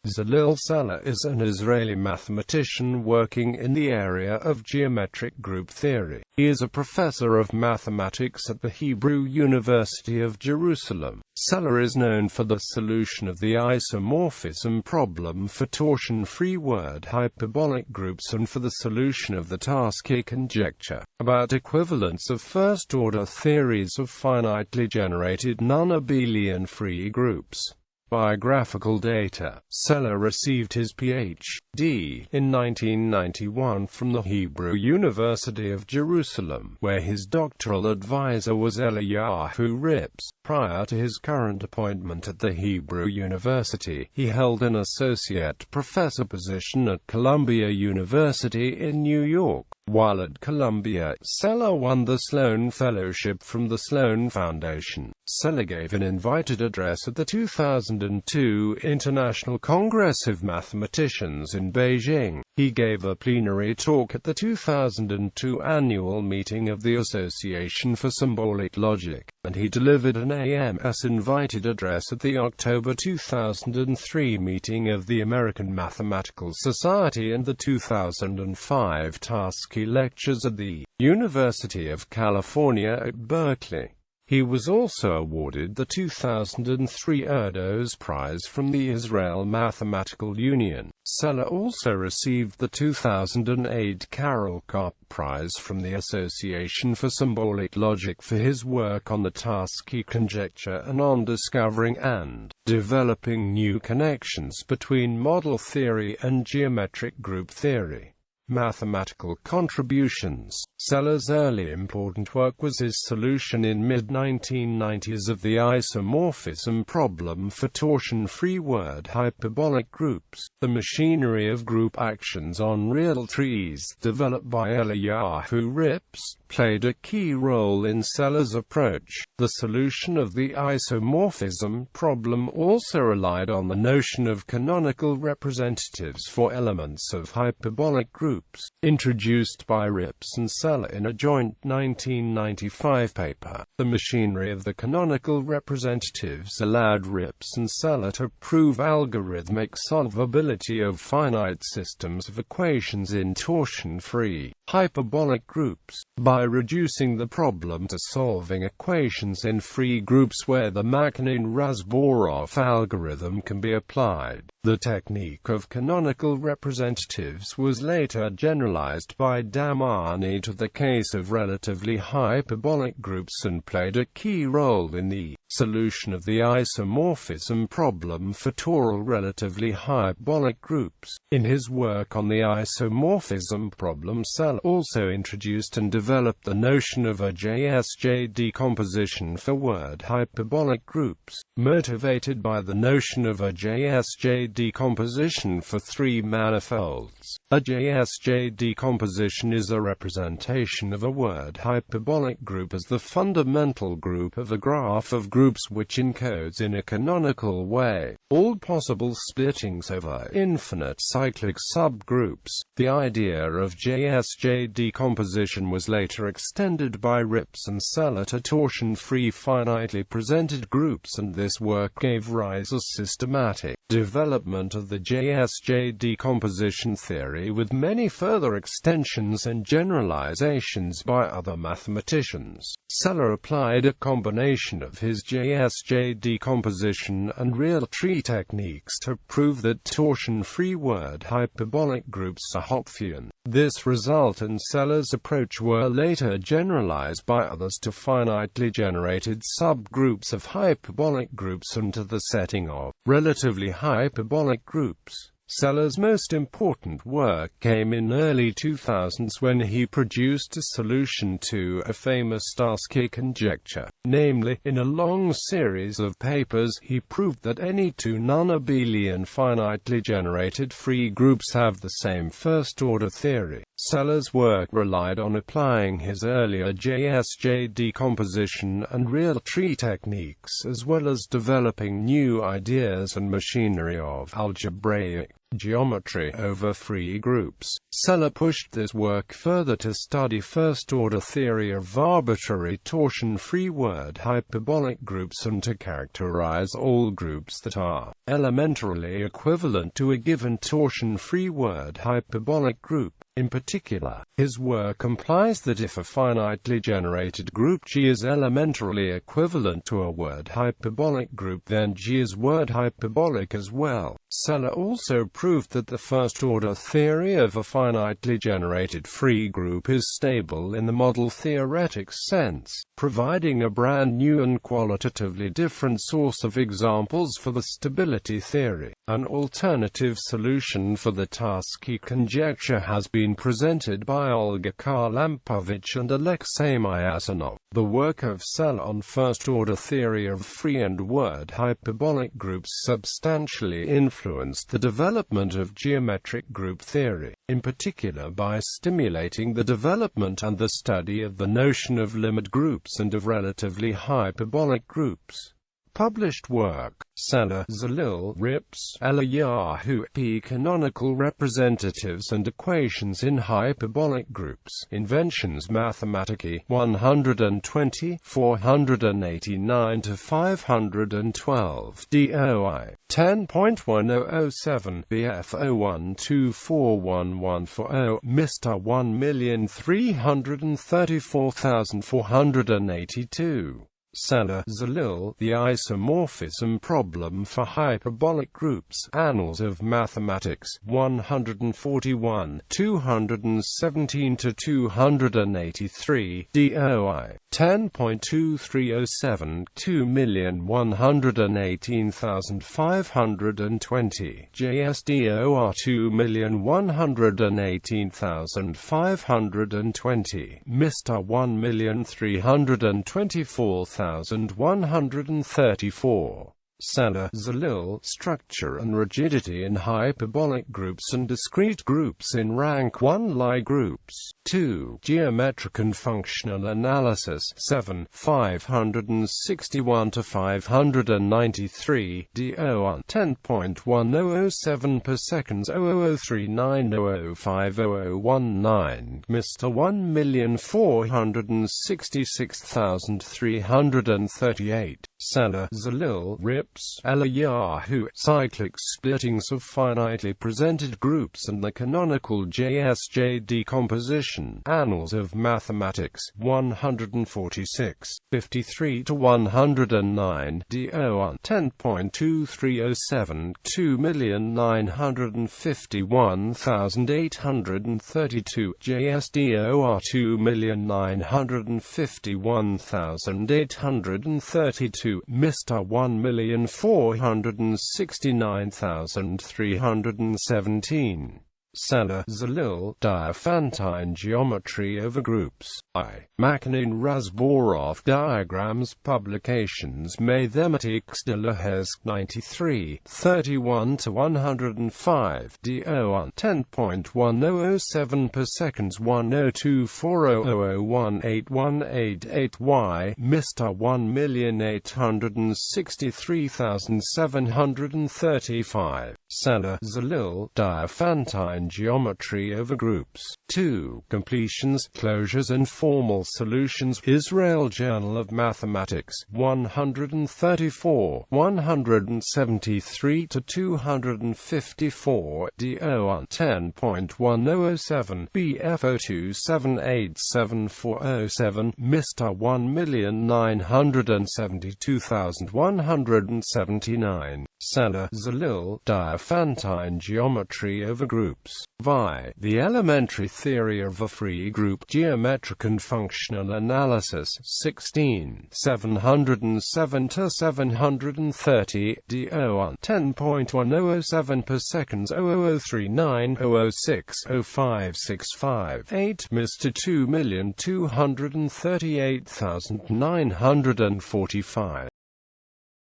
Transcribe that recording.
Zlil Sela is an Israeli mathematician working in the area of geometric group theory. He is a professor of mathematics at the Hebrew University of Jerusalem. Sela is known for the solution of the isomorphism problem for torsion-free word-hyperbolic groups and for the solution of the Tarski conjecture about equivalence of first-order theories of finitely generated non-abelian free groups. Biographical data. Sela received his Ph.D. in 1991 from the Hebrew University of Jerusalem, where his doctoral advisor was Eliyahu Rips. Prior to his current appointment at the Hebrew University, he held an associate professor position at Columbia University in New York. While at Columbia, Sela won the Sloan Fellowship from the Sloan Foundation. Sela gave an invited address at the 2002 International Congress of Mathematicians in Beijing. He gave a plenary talk at the 2002 annual meeting of the Association for Symbolic Logic, and he delivered an AMS invited address at the October 2003 meeting of the American Mathematical Society and the 2005 Tarski lectures at the University of California at Berkeley. He was also awarded the 2003 Erdos Prize from the Israel Mathematical Union. Sela also received the 2008 Carol Kopp Prize from the Association for Symbolic Logic for his work on the Tarski conjecture and on discovering and developing new connections between model theory and geometric group theory. Mathematical contributions. Sela's early important work was his solution in mid-1990s of the isomorphism problem for torsion-free word-hyperbolic groups. The machinery of group actions on real trees, developed by Eliyahu Rips, played a key role in Sela's approach. The solution of the isomorphism problem also relied on the notion of canonical representatives for elements of hyperbolic groups, introduced by Rips and Sela in a joint 1995 paper. The machinery of the canonical representatives allowed Rips and Sela to prove algorithmic solvability of finite systems of equations in torsion-free hyperbolic groups, by reducing the problem to solving equations in free groups where the Makhnin-Razborov algorithm can be applied. The technique of canonical representatives was later generalized by Damiani to the case of relatively hyperbolic groups and played a key role in the solution of the isomorphism problem for toral relatively hyperbolic groups. In his work on the isomorphism problem, Sela also introduced and developed the notion of a JSJ decomposition for word hyperbolic groups, motivated by the notion of a JSJ decomposition for three manifolds. A JSJ decomposition is a representation of a word hyperbolic group as the fundamental group of a graph of groups which encodes in a canonical way all possible splittings over infinite cyclic subgroups. The idea of JSJ decomposition was later extended by Rips and Sela to torsion-free finitely presented groups, and this work gave rise to systematic development of the JSJ decomposition theory, with many further extensions and generalizations by other mathematicians. Sela applied a combination of his JSJ decomposition and real tree techniques to prove that torsion-free word hyperbolic groups are Hopfian. This result and Sela's approach were later generalized by others to finitely generated subgroups of hyperbolic groups and to the setting of relatively hyperbolic groups. Sela's most important work came in early 2000s when he produced a solution to a famous Tarski conjecture. Namely, in a long series of papers, he proved that any two non-abelian finitely generated free groups have the same first-order theory. Sela's work relied on applying his earlier JSJ decomposition and real tree techniques, as well as developing new ideas and machinery of algebraic Geometry over free groups. Sela pushed this work further to study first-order theory of arbitrary torsion-free word-hyperbolic groups and to characterize all groups that are elementarily equivalent to a given torsion-free word-hyperbolic group. In particular, his work implies that if a finitely generated group G is elementarily equivalent to a word-hyperbolic group, then G is word-hyperbolic as well. Sela also proved that the first-order theory of a finitely generated free group is stable in the model-theoretic sense, providing a brand new and qualitatively different source of examples for the stability theory. An alternative solution for the Tarski conjecture has been presented by Olga Karlampovich and Alexei Myassanov. The work of Sela on first-order theory of free and word-hyperbolic groups substantially influenced the development of geometric group theory, in particular by stimulating the development and the study of the notion of limit groups and of relatively hyperbolic groups. Published work: Sela, Zlil, Rips, Yahoo, P. Canonical representatives and equations in hyperbolic groups. Inventions Mathematica, 120, 489–512, DOI 10.1007, BF 01241140, Mr. 1,334,482. Sela, Zlil, The Isomorphism Problem for Hyperbolic Groups, Annals of Mathematics, 141, 217–283, DOI 10.2307, 2,118,520, JSDOR 2,118,520, Mr. 1,324,134. Sela, Zlil, Structure and Rigidity in Hyperbolic Groups and Discrete Groups in Rank 1 Lie Groups. 2. Geometric and Functional Analysis. 7. 561–593, DO 10.1007 per seconds 0039005019, Mr. 1,466,338. Sela, Zlil, Rips, Yahoo, Cyclic Splittings of Finitely Presented Groups and the Canonical JSJ Decomposition, Annals of Mathematics, 146, 53–109, DO 10.2307, 2,951,832, JSDOR 2,951,832, Mr. 1,469,317. Sela, Zlil, Diophantine Geometry over Groups. I. Makhnin Razborov Diagrams Publications Mathematiques de l'Hesk 93, 31–105, DO 10.1007 per seconds 1024000181888Y, Mr. 1,863,735. Sela, Zlil, Diophantine Geometry over Groups. 2. Completions, Closures and Formal Solutions. Israel Journal of Mathematics, 134, 173–254, DO 10.1007, BF 027874707, Mr. 1,972,179. Sela, Zlil, Diophantine Geometry over Groups. Vi. The Elementary Theory of a Free Group. Geometric and Functional Analysis. 16, 707–730, DO 10.1007 per seconds 003900605658, Mr. 2,238,945.